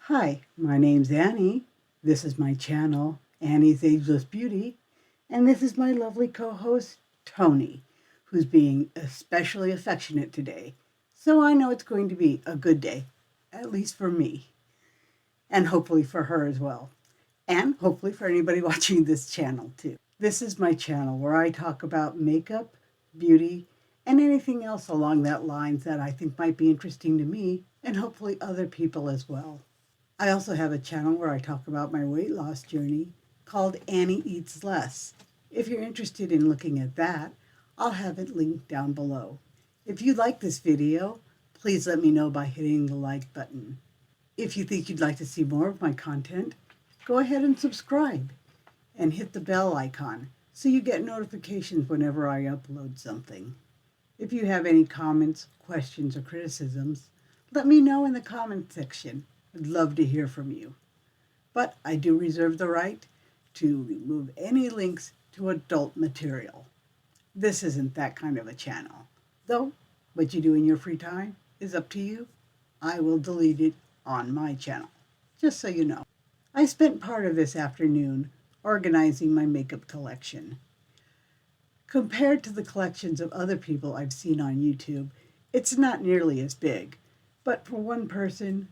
Hi, my name's Annie. This is my channel, Annie's Ageless Beauty, and this is my lovely co-host, Tony, who's being especially affectionate today. So I know it's going to be a good day, at least for me, and hopefully for her as well, and hopefully for anybody watching this channel too. This is my channel where I talk about makeup, beauty, and anything else along that lines that I think might be interesting to me and hopefully other people as well. I also have a channel where I talk about my weight loss journey called Annie Eats Less. If you're interested in looking at that, I'll have it linked down below. If you like this video, please let me know by hitting the like button. If you think you'd like to see more of my content, go ahead and subscribe and hit the bell icon so you get notifications whenever I upload something. If you have any comments, questions, or criticisms, let me know in the comment section. I'd love to hear from you. But I do reserve the right to remove any links to adult material. This isn't that kind of a channel. Though, what you do in your free time is up to you. I will delete it on my channel, just so you know. I spent part of this afternoon organizing my makeup collection. Compared to the collections of other people I've seen on YouTube, it's not nearly as big. But for one person,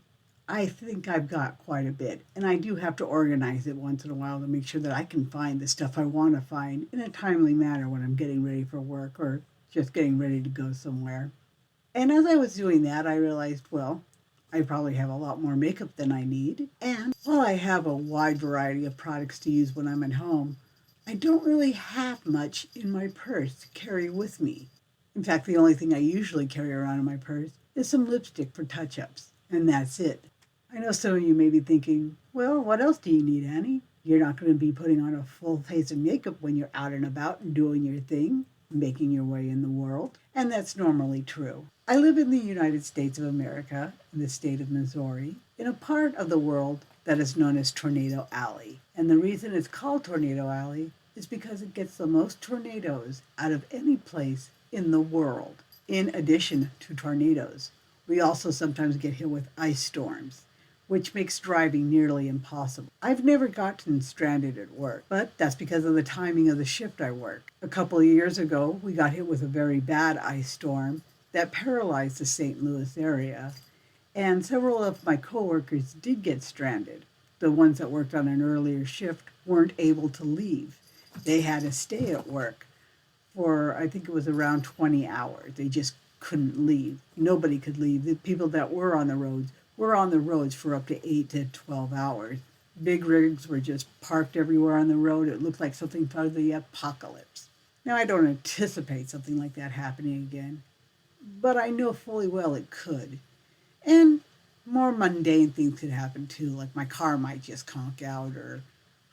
I think I've got quite a bit, and I do have to organize it once in a while to make sure that I can find the stuff I want to find in a timely manner when I'm getting ready for work or just getting ready to go somewhere. And as I was doing that, I realized, well, I probably have a lot more makeup than I need. And while I have a wide variety of products to use when I'm at home, I don't really have much in my purse to carry with me. In fact, the only thing I usually carry around in my purse is some lipstick for touch-ups, and that's it. I know some of you may be thinking, well, what else do you need, Annie? You're not going to be putting on a full face of makeup when you're out and about and doing your thing, making your way in the world. And that's normally true. I live in the United States of America, in the state of Missouri, in a part of the world that is known as Tornado Alley. And the reason it's called Tornado Alley is because it gets the most tornadoes out of any place in the world. In addition to tornadoes, we also sometimes get hit with ice storms, which makes driving nearly impossible. I've never gotten stranded at work, but that's because of the timing of the shift I work. A couple of years ago, we got hit with a very bad ice storm that paralyzed the St. Louis area, and several of my coworkers did get stranded. The ones that worked on an earlier shift weren't able to leave. They had to stay at work for, I think it was around 20 hours. They just couldn't leave. Nobody could leave. The people that were on the roads for up to 8 to 12 hours. Big rigs were just parked everywhere on the road. It looked like something out of the apocalypse. Now, I don't anticipate something like that happening again, but I know fully well it could. And more mundane things could happen too, like my car might just conk out, or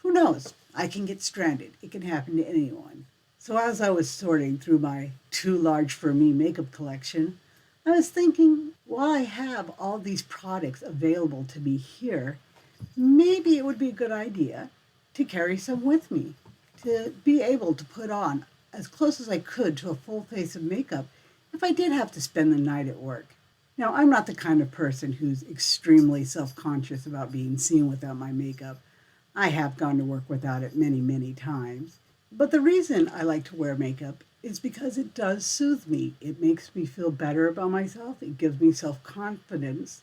who knows, I can get stranded. It can happen to anyone. So as I was sorting through my too large for me makeup collection, I was thinking, while I have all these products available to me here, maybe it would be a good idea to carry some with me, to be able to put on as close as I could to a full face of makeup if I did have to spend the night at work. Now, I'm not the kind of person who's extremely self-conscious about being seen without my makeup. I have gone to work without it many, many times. But the reason I like to wear makeup is because it does soothe me. It makes me feel better about myself. It gives me self-confidence.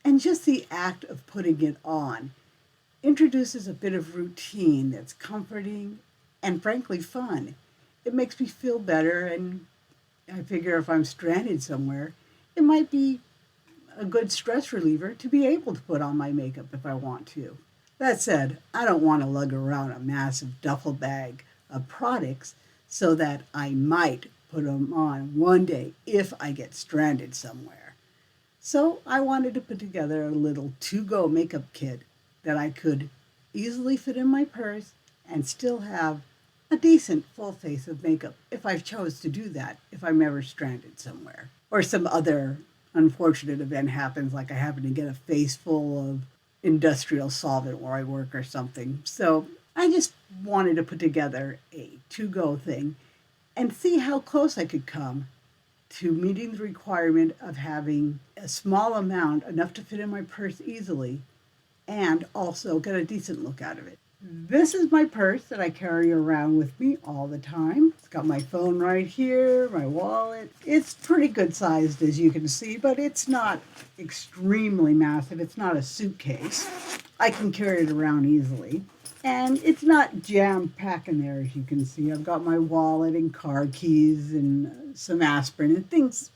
And just the act of putting it on introduces a bit of routine that's comforting and frankly fun. It makes me feel better, and I figure if I'm stranded somewhere, it might be a good stress reliever to be able to put on my makeup if I want to. That said, I don't want to lug around a massive duffel bag of products so that I might put them on one day if I get stranded somewhere. So I wanted to put together a little to-go makeup kit that I could easily fit in my purse and still have a decent full face of makeup if I chose to do that, if I'm ever stranded somewhere. Or some other unfortunate event happens, like I happen to get a face full of industrial solvent where I work or something. So I just wanted to put together a to-go thing and see how close I could come to meeting the requirement of having a small amount, enough to fit in my purse easily, and also get a decent look out of it. This is my purse that I carry around with me all the time. It's got my phone right here, my wallet. It's pretty good sized as you can see, but it's not extremely massive. It's not a suitcase. I can carry it around easily. And it's not jam-packed in there, as you can see. I've got my wallet and car keys and some aspirin and things.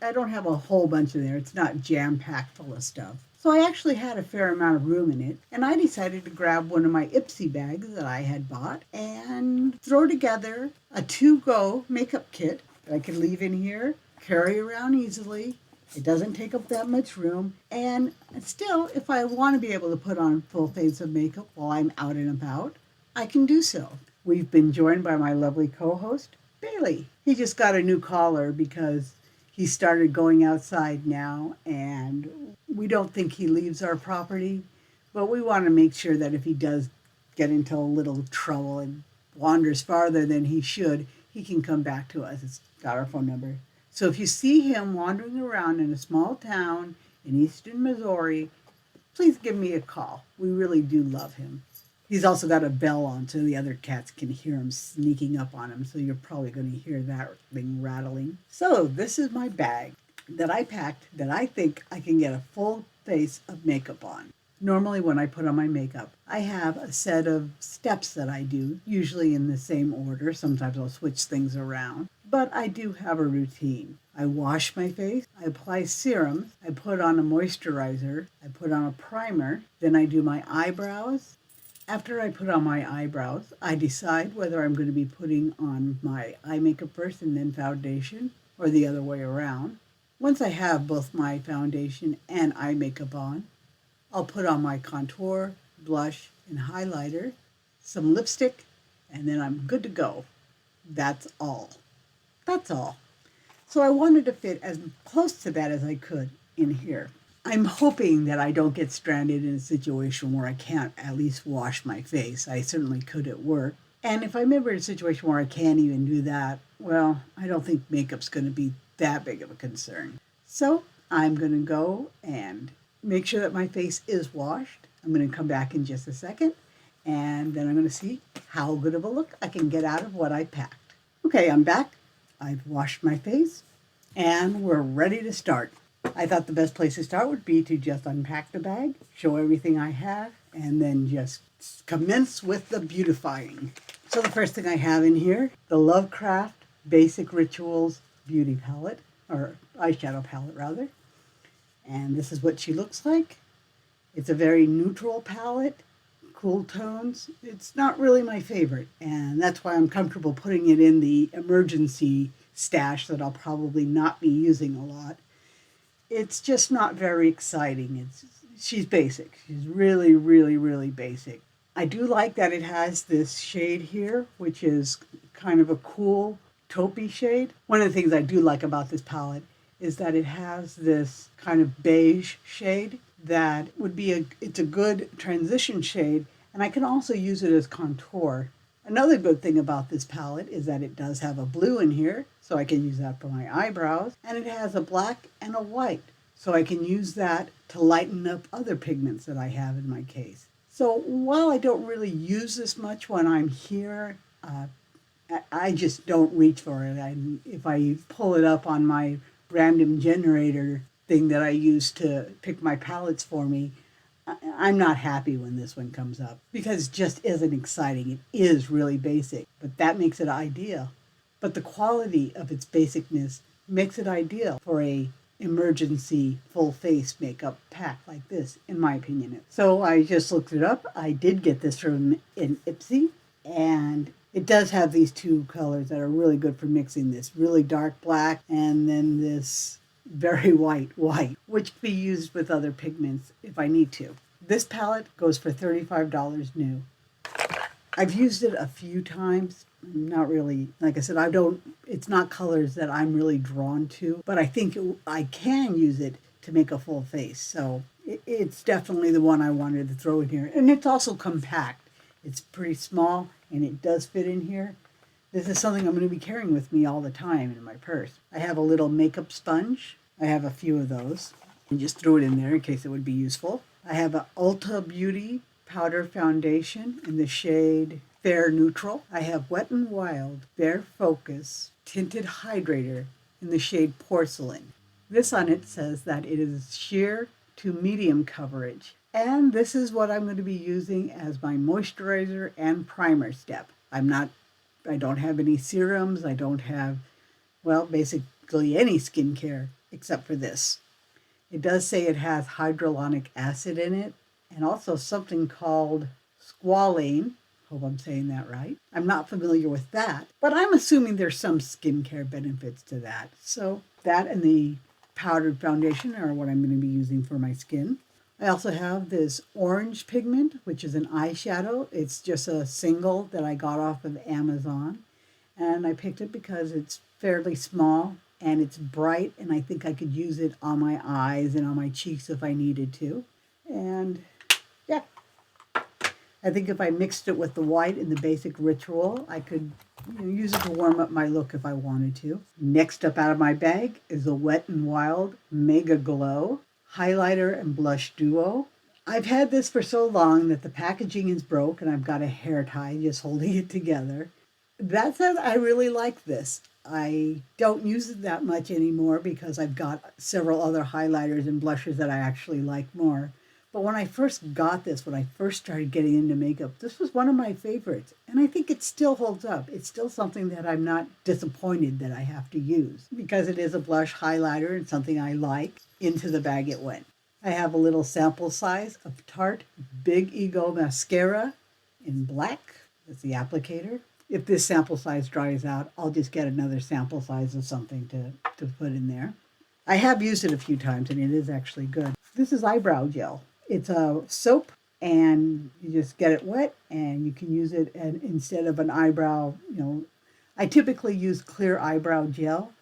I don't have a whole bunch in there. It's not jam-packed full of stuff. So I actually had a fair amount of room in it. And I decided to grab one of my Ipsy bags that I had bought and throw together a to-go makeup kit that I could leave in here, carry around easily. It doesn't take up that much room. And still, if I want to be able to put on a full face of makeup while I'm out and about, I can do so. We've been joined by my lovely co-host, Bailey. He just got a new collar because he started going outside now, and we don't think he leaves our property, but we want to make sure that if he does get into a little trouble and wanders farther than he should, he can come back to us. It's got our phone number. So if you see him wandering around in a small town in eastern Missouri, please give me a call. We really do love him. He's also got a bell on so the other cats can hear him sneaking up on him, so you're probably going to hear that thing rattling. So this is my bag that I packed that I think I can get a full face of makeup on. Normally when I put on my makeup, I have a set of steps that I do, usually in the same order. Sometimes I'll switch things around, but I do have a routine. I wash my face, I apply serum, I put on a moisturizer, I put on a primer, then I do my eyebrows. After I put on my eyebrows, I decide whether I'm going to be putting on my eye makeup first and then foundation, or the other way around. Once I have both my foundation and eye makeup on, I'll put on my contour, blush, and highlighter, some lipstick, and then I'm good to go. That's all. That's all. So I wanted to fit as close to that as I could in here. I'm hoping that I don't get stranded in a situation where I can't at least wash my face. I certainly could at work. And if I'm ever in a situation where I can't even do that, well, I don't think makeup's going to be that big of a concern. So I'm going to go and make sure that my face is washed. I'm going to come back in just a second, and then I'm going to see how good of a look I can get out of what I packed. Okay, I'm back. I've washed my face, and we're ready to start. I thought the best place to start would be to just unpack the bag, show everything I have, and then just commence with the beautifying. So the first thing I have in here, the Lovecraft Basic Rituals Beauty Palette, or eyeshadow palette rather. And this is what she looks like. It's a very neutral palette, cool tones. It's not really my favorite, and that's why I'm comfortable putting it in the emergency stash that I'll probably not be using a lot. It's just not very exciting. She's basic. She's really, really, really basic. I do like that it has this shade here, which is kind of a cool taupey shade. One of the things I do like about this palette is that it has this kind of beige shade that would be it's a good transition shade, and I can also use it as contour. Another good thing about this palette is that it does have a blue in here, so I can use that for my eyebrows, and it has a black and a white, so I can use that to lighten up other pigments that I have in my case. So while I don't really use this much when I'm here, I just don't reach for it. If I pull it up on my random generator thing that I use to pick my palettes for me, I'm not happy when this one comes up because it just isn't exciting. It is really basic, but that makes it ideal. But the quality of its basicness makes it ideal for a emergency full face makeup pack like this, in my opinion. So I just looked it up. I did get this from an Ipsy, and it does have these two colors that are really good for mixing, this really dark black and then this very white, which can be used with other pigments if I need to. This palette goes for $35 new. I've used it a few times. Not really, like I said, it's not colors that I'm really drawn to, but I think I can use it to make a full face. So it's definitely the one I wanted to throw in here. And it's also compact. It's pretty small and it does fit in here. This is something I'm going to be carrying with me all the time in my purse. I have a little makeup sponge. I have a few of those. And just throw it in there in case it would be useful. I have an Ulta Beauty Powder Foundation in the shade Fair Neutral. I have Wet n Wild Bare Focus Tinted Hydrator in the shade Porcelain. This on it says that it is sheer to medium coverage. And this is what I'm going to be using as my moisturizer and primer step. I don't have any serums. I don't have, well, basically any skincare except for this. It does say it has hyaluronic acid in it and also something called squalane. Hope I'm saying that right. I'm not familiar with that, but I'm assuming there's some skincare benefits to that. So that and the powdered foundation are what I'm going to be using for my skin. I also have this orange pigment, which is an eyeshadow. It's just a single that I got off of Amazon. And I picked it because it's fairly small and it's bright, and I think I could use it on my eyes and on my cheeks if I needed to. And yeah, I think if I mixed it with the white in the basic ritual, I could use it to warm up my look if I wanted to. Next up out of my bag is the Wet n Wild Mega Glow Highlighter and Blush Duo. I've had this for so long that the packaging is broke and I've got a hair tie just holding it together. That said, I really like this. I don't use it that much anymore because I've got several other highlighters and blushes that I actually like more. But when I first got this, when I first started getting into makeup, this was one of my favorites. And I think it still holds up. It's still something that I'm not disappointed that I have to use because it is a blush highlighter and something I like. Into the bag it went. I have a little sample size of Tarte Big Ego Mascara in black. That's the applicator. If this sample size dries out, I'll just get another sample size of something to put in there. I have used it a few times and it is actually good. This is Eyebrow Gel. It's a soap and you just get it wet and you can use it instead of an eyebrow, I typically use clear eyebrow gel,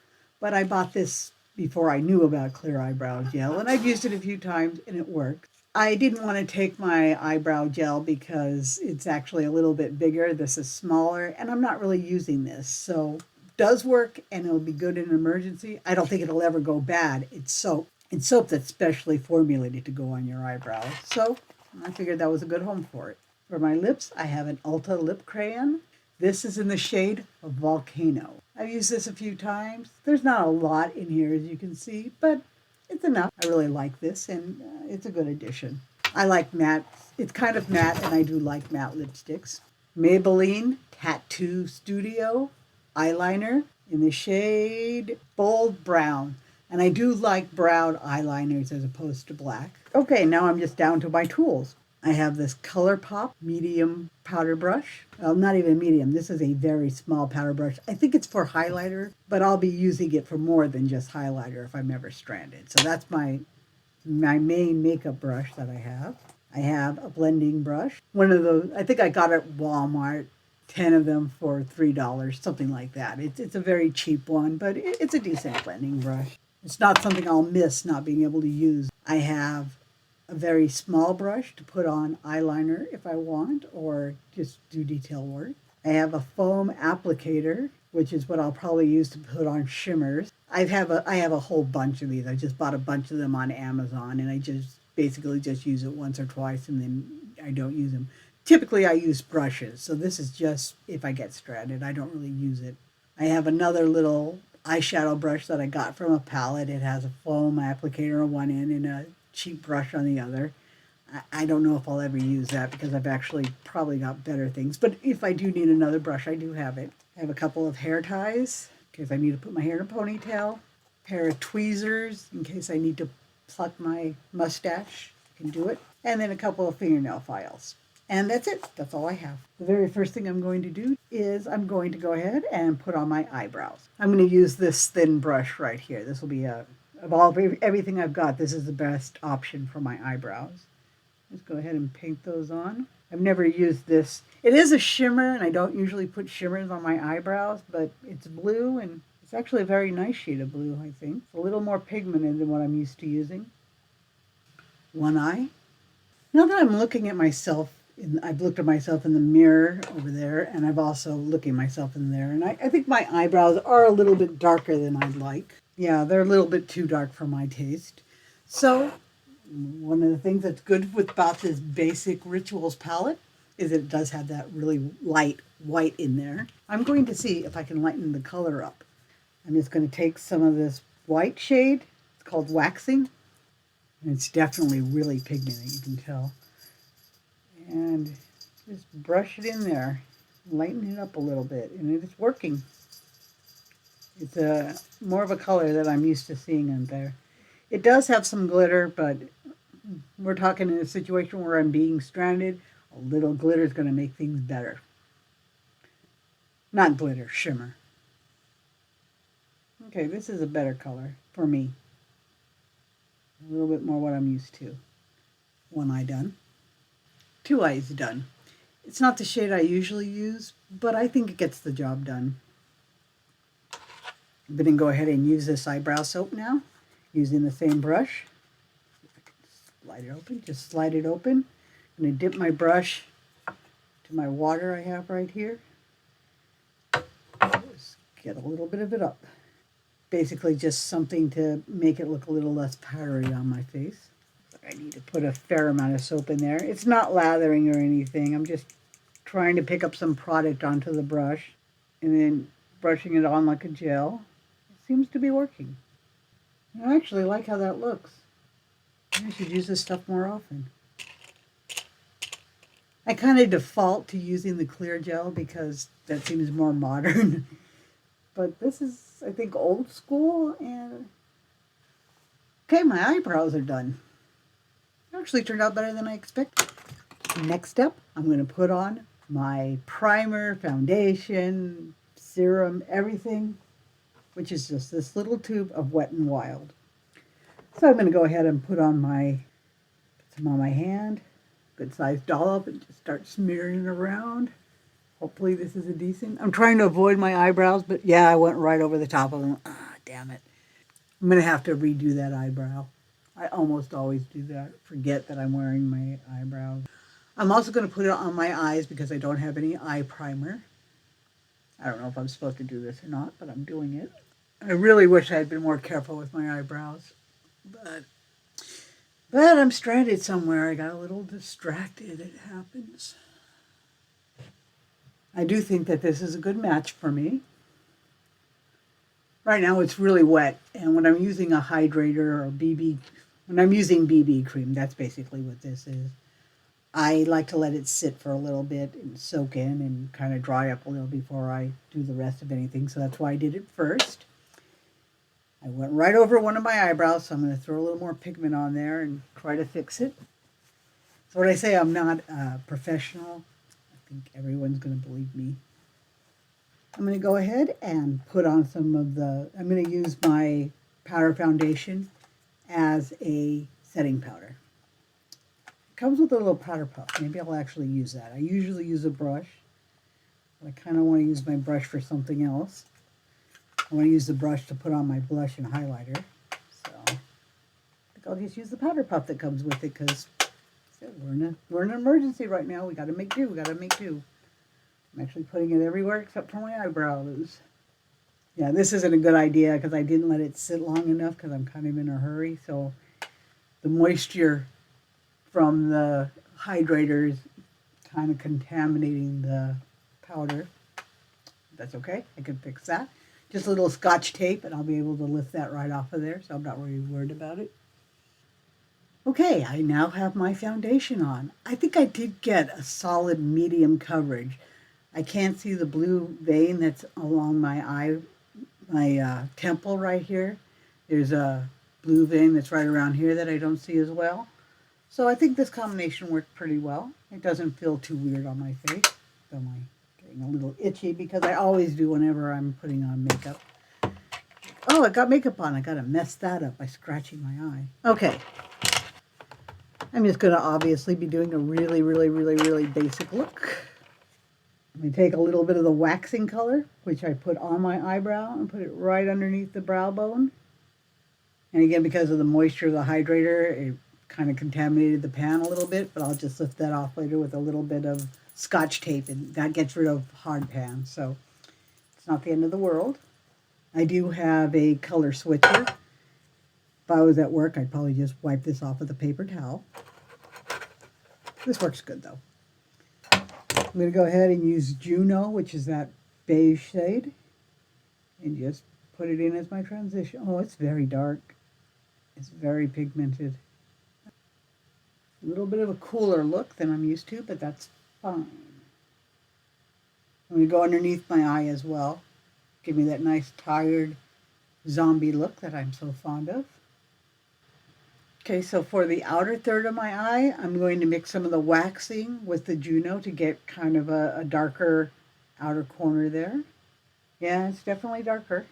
but I bought this before I knew about clear eyebrow gel and I've used it a few times and it works. I didn't want to take my eyebrow gel because it's actually a little bit bigger. This is smaller and I'm not really using this. So it does work and it'll be good in an emergency. I don't think it'll ever go bad. It's soap. It's soap that's specially formulated to go on your eyebrows. So I figured that was a good home for it. For my lips, I have an Ulta lip crayon. This is in the shade Volcano. I've used this a few times. There's not a lot in here as you can see, but it's enough. I really like this and it's a good addition. I like matte. It's kind of matte and I do like matte lipsticks. Maybelline Tattoo Studio eyeliner in the shade Bold Brown. And I do like brown eyeliners as opposed to black. Okay, now I'm just down to my tools. I have this ColourPop medium powder brush. Well, not even medium. This is a very small powder brush. I think it's for highlighter, but I'll be using it for more than just highlighter if I'm ever stranded. So that's my main makeup brush that I have. I have a blending brush. One of those, I think I got it at Walmart, 10 of them for $3, something like that. It's a very cheap one, but it's a decent blending brush. It's not something I'll miss not being able to use. I have a very small brush to put on eyeliner if I want, or just do detail work. I have a foam applicator, which is what I'll probably use to put on shimmers. I have a whole bunch of these. I just bought a bunch of them on Amazon, and I just basically just use it once or twice, and then I don't use them. Typically, I use brushes, so this is just if I get stranded. I don't really use it. I have another little eyeshadow brush that I got from a palette. It has a foam applicator on one end and a cheap brush on the other. I don't know if I'll ever use that because I've actually probably got better things. But if I do need another brush, I do have it. I have a couple of hair ties in case I need to put my hair in a ponytail. A pair of tweezers in case I need to pluck my mustache. I can do it. And then a couple of fingernail files. And that's it. That's all I have. The very first thing I'm going to do is I'm going to go ahead and put on my eyebrows. I'm going to use this thin brush right here. This will be of everything I've got, this is the best option for my eyebrows. Let's go ahead and paint those on. I've never used this. It is a shimmer, and I don't usually put shimmers on my eyebrows, but it's blue, and it's actually a very nice shade of blue, I think. It's a little more pigmented than what I'm used to using. One eye. Now that I'm looking at myself, I've looked at myself in the mirror over there, and I've also looking at myself in there, and I think my eyebrows are a little bit darker than I'd like. Yeah, they're a little bit too dark for my taste. So One of the things that's good about this basic Rituals palette is it does have that really light white in there. I'm going to see if I can lighten the color up. I'm just going to take some of this white shade. It's called Waxing. And it's definitely really pigmented, you can tell. And just brush it in there. Lighten it up a little bit. And it's working. It's more of a color that I'm used to seeing in there. It does have some glitter, but we're talking in a situation where I'm being stranded. A little glitter is going to make things better. Not glitter, shimmer. Okay, this is a better color for me. A little bit more what I'm used to. One eye done. Two eyes done. It's not the shade I usually use, but I think it gets the job done. I'm going to go ahead and use this eyebrow soap now, using the same brush. Slide it open, just slide it open. I'm going to dip my brush to my water I have right here. Just get a little bit of it up. Basically just something to make it look a little less powdery on my face. I need to put a fair amount of soap in there. It's not lathering or anything. I'm just trying to pick up some product onto the brush and then brushing it on like a gel. It seems to be working. I actually like how that looks. I should use this stuff more often. I kind of default to using the clear gel because that seems more modern. But this is, I think, old school. And okay, my eyebrows are done. It actually turned out better than I expected. Next step, I'm going to put on my primer, foundation, serum, everything, which is just this little tube of Wet n Wild. So I'm going to go ahead and put some on my hand, good sized dollop, and just start smearing it around. Hopefully this is a decent. I'm trying to avoid my eyebrows, but yeah, I went right over the top of them. Ah, damn it. I'm going to have to redo that eyebrow. I almost always do that. Forget that I'm wearing my eyebrows. I'm also going to put it on my eyes because I don't have any eye primer. I don't know if I'm supposed to do this or not, but I'm doing it. I really wish I had been more careful with my eyebrows. But I'm stranded somewhere. I got a little distracted. It happens. I do think that this is a good match for me. Right now it's really wet, and when I'm using a hydrator or when I'm using BB cream, that's basically what this is. I like to let it sit for a little bit and soak in and kind of dry up a little before I do the rest of anything, so that's why I did it first. I went right over one of my eyebrows, so I'm going to throw a little more pigment on there and try to fix it. So when I say I'm not a professional, I think everyone's going to believe me. I'm going to go ahead and put on I'm going to use my powder foundation as a setting powder. It comes with a little powder puff. Maybe I'll actually use that. I usually use a brush, but I kind of want to use my brush for something else. I want to use the brush to put on my blush and highlighter. So I think I'll just use the powder puff that comes with it because we're in an emergency right now. We got to make do. We got to make do. I'm actually putting it everywhere except for my eyebrows. Yeah, this isn't a good idea because I didn't let it sit long enough because I'm kind of in a hurry. So the moisture from the hydrator is kind of contaminating the powder. That's okay. I can fix that. Just a little Scotch tape and I'll be able to lift that right off of there, so I'm not really worried about it. Okay, I now have my foundation on. I think I did get a solid medium coverage. I can't see the blue vein that's along my temple right here. There's a blue vein that's right around here that I don't see as well. So I think this combination worked pretty well. It doesn't feel too weird on my face. Am I getting a little itchy because I always do whenever I'm putting on makeup. Oh, I got makeup on. I got to mess that up by scratching my eye. Okay. I'm just going to obviously be doing a really basic look. I'm going to take a little bit of the waxing color, which I put on my eyebrow, and put it right underneath the brow bone. And again, because of the moisture of the hydrator, it kind of contaminated the pan a little bit, but I'll just lift that off later with a little bit of Scotch tape, and that gets rid of hard pan, so it's not the end of the world. I do have a color switcher, If I was at work, I'd probably just wipe this off with a paper towel. This works good though. I'm going to go ahead and use Juno, which is that beige shade, and just put it in as my transition. Oh, it's very dark. It's very pigmented. A little bit of a cooler look than I'm used to, but that's fine. I'm going to go underneath my eye as well. Give me that nice tired zombie look that I'm so fond of. Okay, so for the outer third of my eye, I'm going to mix some of the waxing with the Juno to get kind of a darker outer corner there. Yeah, it's definitely darker.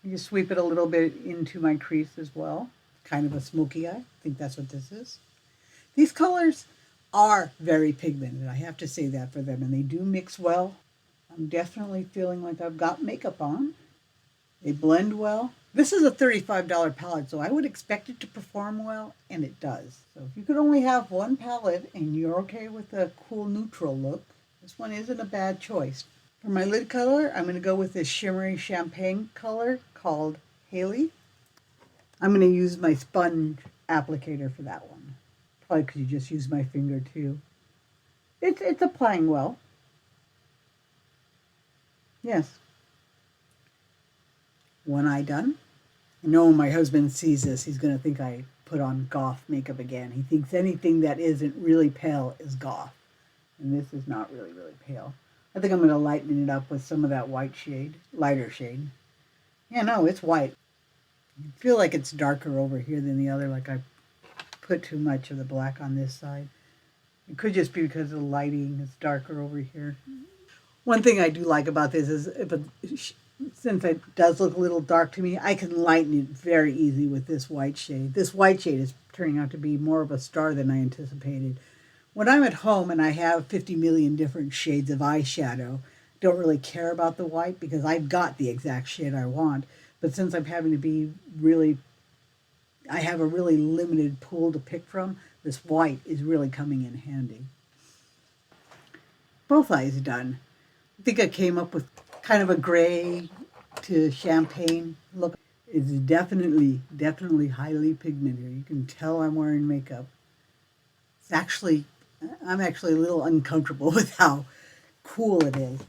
You just sweep it a little bit into my crease as well. Kind of a smoky eye. I think that's what this is. These colors are very pigmented. I have to say that for them, and they do mix well. I'm definitely feeling like I've got makeup on. They blend well. This is a $35 palette, so I would expect it to perform well, and it does. So if you could only have one palette and you're okay with a cool neutral look, this one isn't a bad choice. For my lid color, I'm going to go with this shimmery champagne color called Haley. I'm going to use my sponge applicator for that one. Probably because you just use my finger too. It's applying well. Yes. One eye done. I know when my husband sees this, he's going to think I put on goth makeup again. He thinks anything that isn't really pale is goth. And this is not really, really pale. I think I'm going to lighten it up with some of that white shade, lighter shade. Yeah, no, it's white. I feel like it's darker over here than the other, like I put too much of the black on this side. It could just be because the lighting is darker over here. One thing I do like about this is since it does look a little dark to me, I can lighten it very easy with this white shade. This white shade is turning out to be more of a star than I anticipated. When I'm at home and I have 50 million different shades of eyeshadow, I don't really care about the white because I've got the exact shade I want. But since I'm having to be I have a really limited pool to pick from, this white is really coming in handy. Both eyes done. I think I came up with kind of a gray to champagne look. It's definitely highly pigmented. You can tell I'm wearing makeup. I'm actually a little uncomfortable with how cool it is.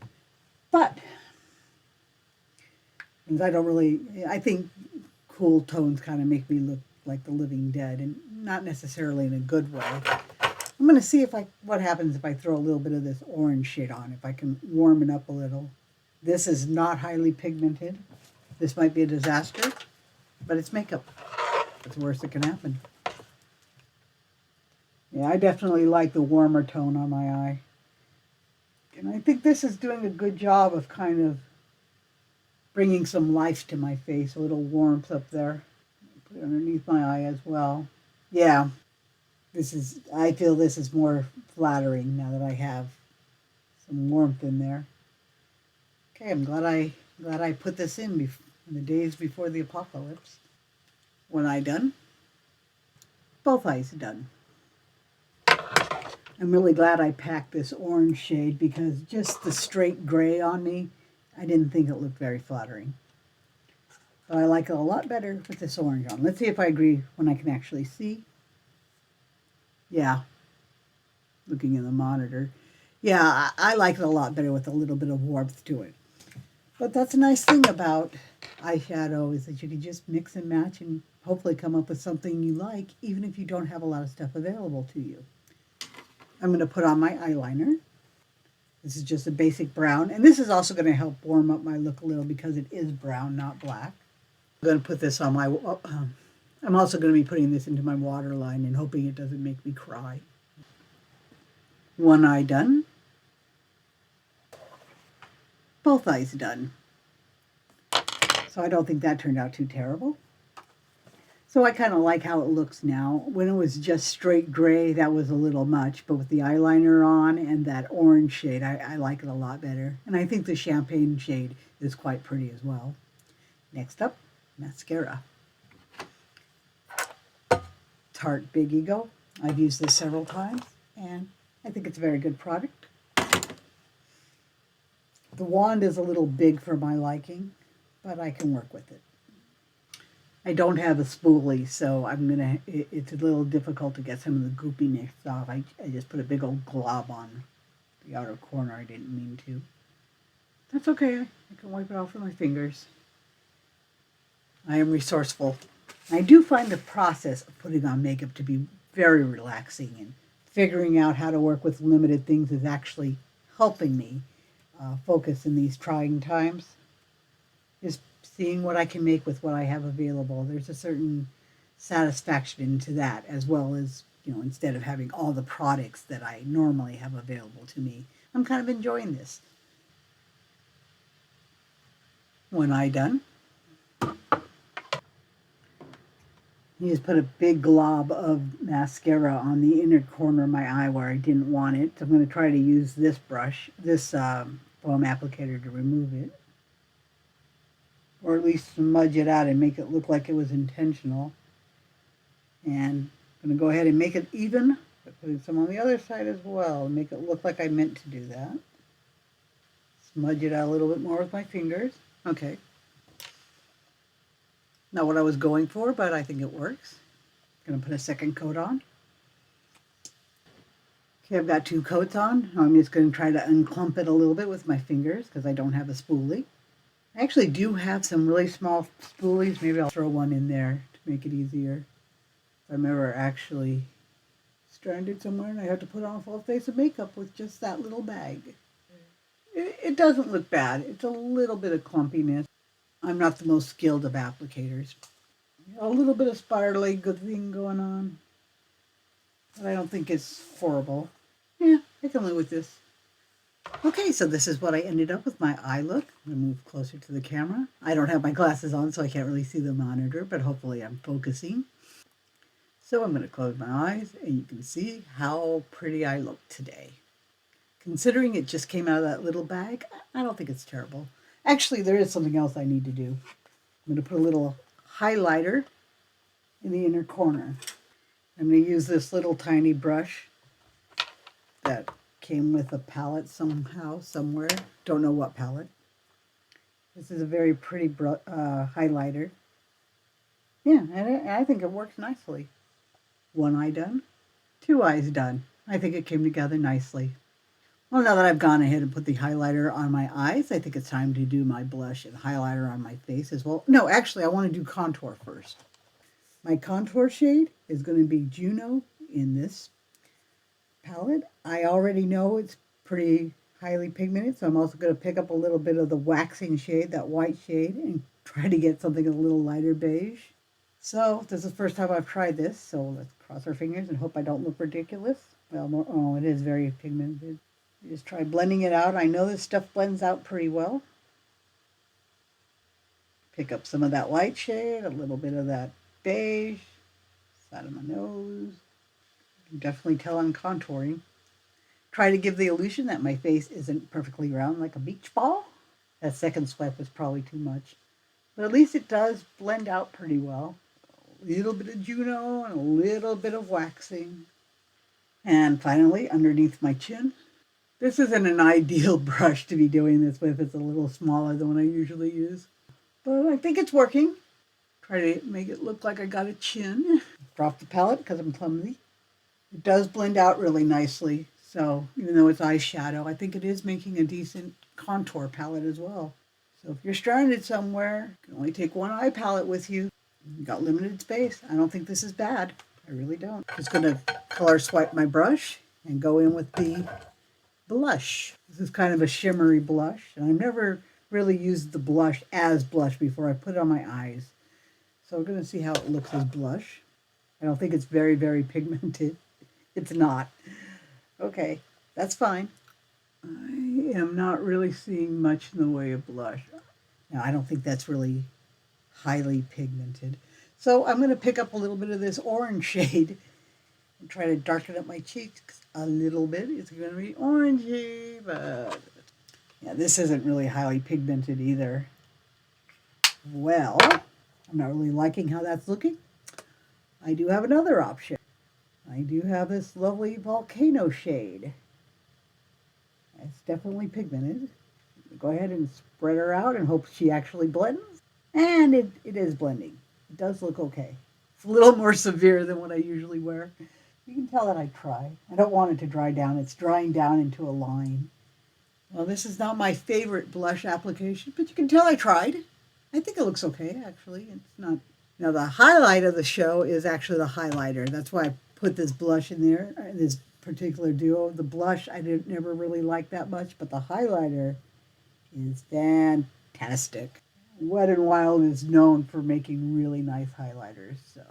But I think cool tones kind of make me look like the living dead, and not necessarily in a good way. I'm going to see what happens if I throw a little bit of this orange shade on, if I can warm it up a little. This is not highly pigmented. This might be a disaster, but it's makeup. It's the worst that can happen. Yeah, I definitely like the warmer tone on my eye. And I think this is doing a good job of kind of bringing some life to my face, a little warmth up there. Put it underneath my eye as well. Yeah, I feel this is more flattering now that I have some warmth in there. Okay, I'm glad I put this in the days before the apocalypse. One eye done. Both eyes done. I'm really glad I packed this orange shade because just the straight gray on me, I didn't think it looked very flattering. But I like it a lot better with this orange on. Let's see if I agree when I can actually see. Yeah, looking in the monitor. Yeah, I like it a lot better with a little bit of warmth to it. But that's a nice thing about eyeshadow is that you can just mix and match and hopefully come up with something you like, even if you don't have a lot of stuff available to you. I'm going to put on my eyeliner. This is just a basic brown, and this is also going to help warm up my look a little because it is brown, not black. I'm going to put this on I'm also going to be putting this into my waterline and hoping it doesn't make me cry. One eye done. Both eyes done. So I don't think that turned out too terrible. So I kind of like how it looks now. When it was just straight gray, that was a little much. But with the eyeliner on and that orange shade, I like it a lot better. And I think the champagne shade is quite pretty as well. Next up, mascara. Tarte Big Ego. I've used this several times, and I think it's a very good product. The wand is a little big for my liking, but I can work with it. I don't have a spoolie, so it's a little difficult to get some of the goopiness off. I just put a big old glob on the outer corner. I didn't mean to. That's okay. I can wipe it off with my fingers. I am resourceful. I do find the process of putting on makeup to be very relaxing, and figuring out how to work with limited things is actually helping me focus in these trying times. Just seeing what I can make with what I have available. There's a certain satisfaction into that, as well as, instead of having all the products that I normally have available to me. I'm kind of enjoying this. One eye done. You just put a big glob of mascara on the inner corner of my eye where I didn't want it. So I'm going to try to use this brush, this foam applicator, to remove it. Or at least smudge it out and make it look like it was intentional. And I'm going to go ahead and make it even by putting some on the other side as well and make it look like I meant to do that. Smudge it out a little bit more with my fingers. Okay. Not what I was going for, but I think it works. I'm going to put a second coat on. Okay, I've got 2 coats on. I'm just going to try to unclump it a little bit with my fingers because I don't have a spoolie. I actually do have some really small spoolies. Maybe I'll throw one in there to make it easier. If I'm ever actually stranded somewhere and I have to put on a full face of makeup with just that little bag. It doesn't look bad. It's a little bit of clumpiness. I'm not the most skilled of applicators. A little bit of spirally good thing going on. But I don't think it's horrible. Yeah, I can live with this. Okay, so this is what I ended up with my eye look. I'm going to move closer to the camera. I don't have my glasses on, so I can't really see the monitor, but hopefully I'm focusing. So I'm going to close my eyes, and you can see how pretty I look today. Considering it just came out of that little bag, I don't think it's terrible. Actually, there is something else I need to do. I'm going to put a little highlighter in the inner corner. I'm going to use this little tiny brush that came with a palette somehow, somewhere. Don't know what palette. This is a very pretty highlighter. Yeah, and I think it works nicely. One eye done, 2 eyes done. I think it came together nicely. Well, now that I've gone ahead and put the highlighter on my eyes, I think it's time to do my blush and highlighter on my face as well. No, actually, I want to do contour first. My contour shade is going to be Juno in this palette. I already know it's pretty highly pigmented, so I'm also going to pick up a little bit of the waxing shade, that white shade, and try to get something a little lighter beige. So this is the first time I've tried this, so let's cross our fingers and hope I don't look ridiculous. Well, oh, it is very pigmented. Just try blending it out. I know this stuff blends out pretty well. Pick up some of that light shade, a little bit of that beige, side of my nose. You can definitely tell I'm contouring. Try to give the illusion that my face isn't perfectly round like a beach ball. That second swipe was probably too much. But at least it does blend out pretty well. A little bit of Juno and a little bit of waxing. And finally, underneath my chin. This isn't an ideal brush to be doing this with. It's a little smaller than what I usually use. But I think it's working. Try to make it look like I got a chin. Drop the palette because I'm clumsy. It does blend out really nicely. So even though it's eyeshadow, I think it is making a decent contour palette as well. So if you're stranded somewhere, you can only take one eye palette with you. You've got limited space. I don't think this is bad. I really don't. Just going to color swipe my brush and go in with the blush. This is kind of a shimmery blush. And I've never really used the blush as blush before. I put it on my eyes. So we're going to see how it looks as blush. I don't think it's very, very pigmented. It's not. Okay, that's fine. I am not really seeing much in the way of blush. Now, I don't think that's really highly pigmented. So I'm going to pick up a little bit of this orange shade and try to darken up my cheeks a little bit. It's going to be orangey, but yeah, this isn't really highly pigmented either. Well, I'm not really liking how that's looking. I do have another option. I do have this lovely volcano shade. It's definitely pigmented. Go ahead and spread her out and hope she actually blends. And it is blending. It does look okay. It's a little more severe than what I usually wear. You can tell that I tried. I don't want it to dry down. It's drying down into a line. Well, this is not my favorite blush application, but you can tell I tried. I think it looks okay, actually. It's not. Now, the highlight of the show is actually the highlighter. That's why I put this blush in there, this particular duo. The blush I didn't never really like that much, but the highlighter is fantastic. Wet n Wild is known for making really nice highlighters, so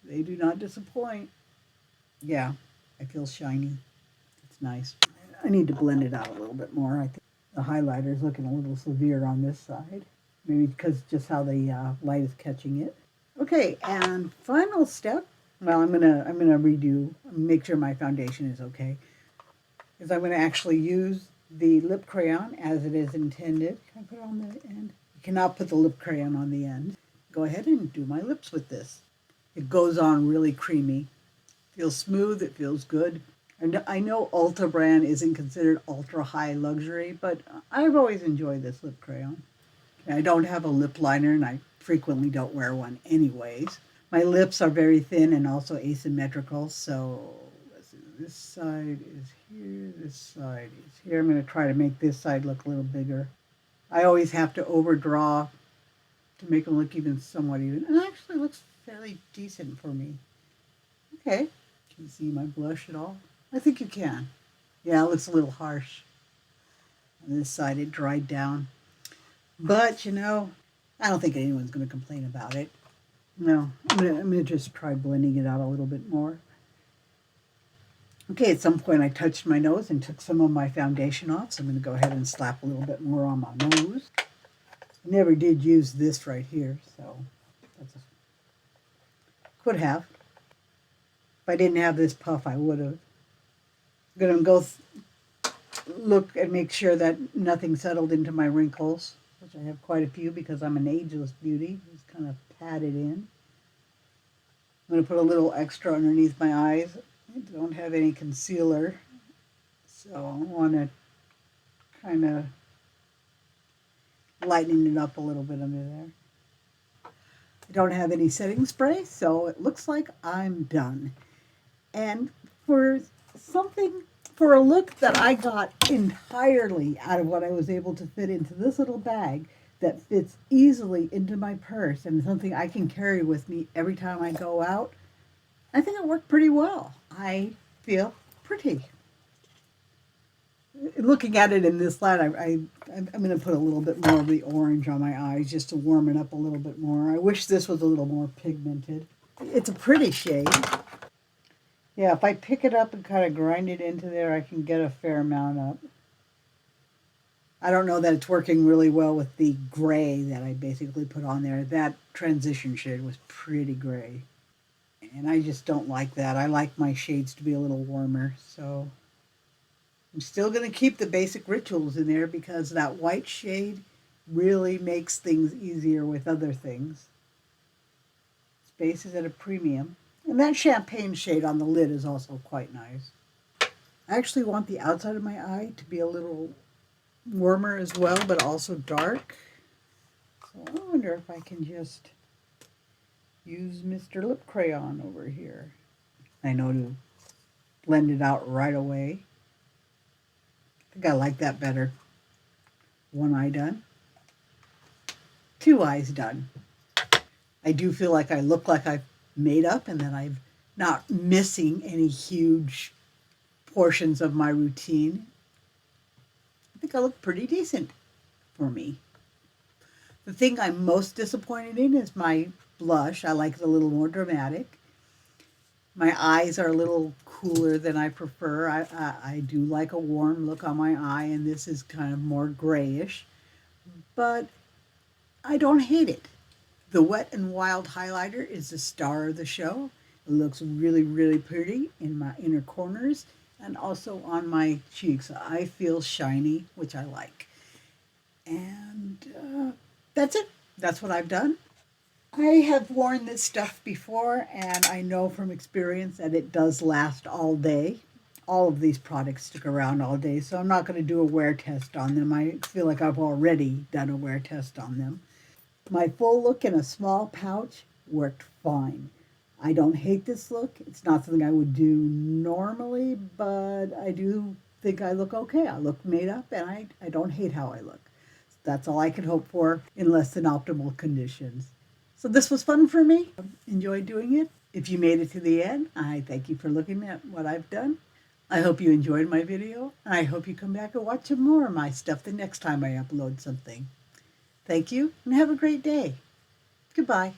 they do not disappoint. Yeah, I feel shiny. It's nice. I need to blend it out a little bit more. I think the highlighter is looking a little severe on this side. Maybe because just how the light is catching it. Okay, and final step. Well, I'm gonna redo, make sure my foundation is okay. Is I'm gonna actually use the lip crayon as it is intended. Can I put it on the end? You cannot put the lip crayon on the end. Go ahead and do my lips with this. It goes on really creamy. Feels smooth. It feels good. I know Ulta brand isn't considered ultra high luxury, but I've always enjoyed this lip crayon. I don't have a lip liner, and I frequently don't wear one anyways. My lips are very thin and also asymmetrical, so let's see, this side is here, this side is here. I'm going to try to make this side look a little bigger. I always have to overdraw to make them look even somewhat even. And it actually looks fairly decent for me. Okay. Can you see my blush at all? I think you can. Yeah, it looks a little harsh. On this side, it dried down. But, you know, I don't think anyone's going to complain about it. No, I'm gonna just try blending it out a little bit more. Okay, at some point I touched my nose and took some of my foundation off, so I'm going to go ahead and slap a little bit more on my nose. I never did use this right here, so could have. If I didn't have this puff, I would have. I'm going to go look and make sure that nothing settled into my wrinkles, which I have quite a few because I'm an ageless beauty. Just kind of pat it in. I'm going to put a little extra underneath my eyes. I don't have any concealer, so I want to kind of lighten it up a little bit under there. I don't have any setting spray, so it looks like I'm done. And for a look that I got entirely out of what I was able to fit into this little bag that fits easily into my purse and something I can carry with me every time I go out, I think it worked pretty well. I feel pretty. Looking at it in this light, I'm going to put a little bit more of the orange on my eyes just to warm it up a little bit more. I wish this was a little more pigmented. It's a pretty shade. Yeah, if I pick it up and kind of grind it into there, I can get a fair amount up. I don't know that it's working really well with the gray that I basically put on there. That transition shade was pretty gray. And I just don't like that. I like my shades to be a little warmer, so I'm still going to keep the basic rituals in there because that white shade really makes things easier with other things. Space is at a premium. And that champagne shade on the lid is also quite nice. I actually want the outside of my eye to be a little warmer as well, but also dark. So I wonder if I can just use Mr. Lip Crayon over here. I know to blend it out right away. I think I like that better. One eye done. Two eyes done. I do feel like I look like I've made up and that I'm not missing any huge portions of my routine. I think I look pretty decent for me. The thing I'm most disappointed in is my blush. I like it a little more dramatic. My eyes are a little cooler than I prefer. I do like a warm look on my eye, and this is kind of more grayish, but I don't hate it. The Wet n Wild highlighter is the star of the show. It looks really, really pretty in my inner corners and also on my cheeks. I feel shiny, which I like. And that's it. That's what I've done. I have worn this stuff before, and I know from experience that it does last all day. All of these products stick around all day, so I'm not going to do a wear test on them. I feel like I've already done a wear test on them. My full look in a small pouch worked fine. I don't hate this look. It's not something I would do normally, but I do think I look okay. I look made up, and I don't hate how I look. That's all I can hope for in less than optimal conditions. So this was fun for me. Enjoyed doing it. If you made it to the end, I thank you for looking at what I've done. I hope you enjoyed my video, and I hope you come back and watch some more of my stuff the next time I upload something. Thank you, and have a great day. Goodbye.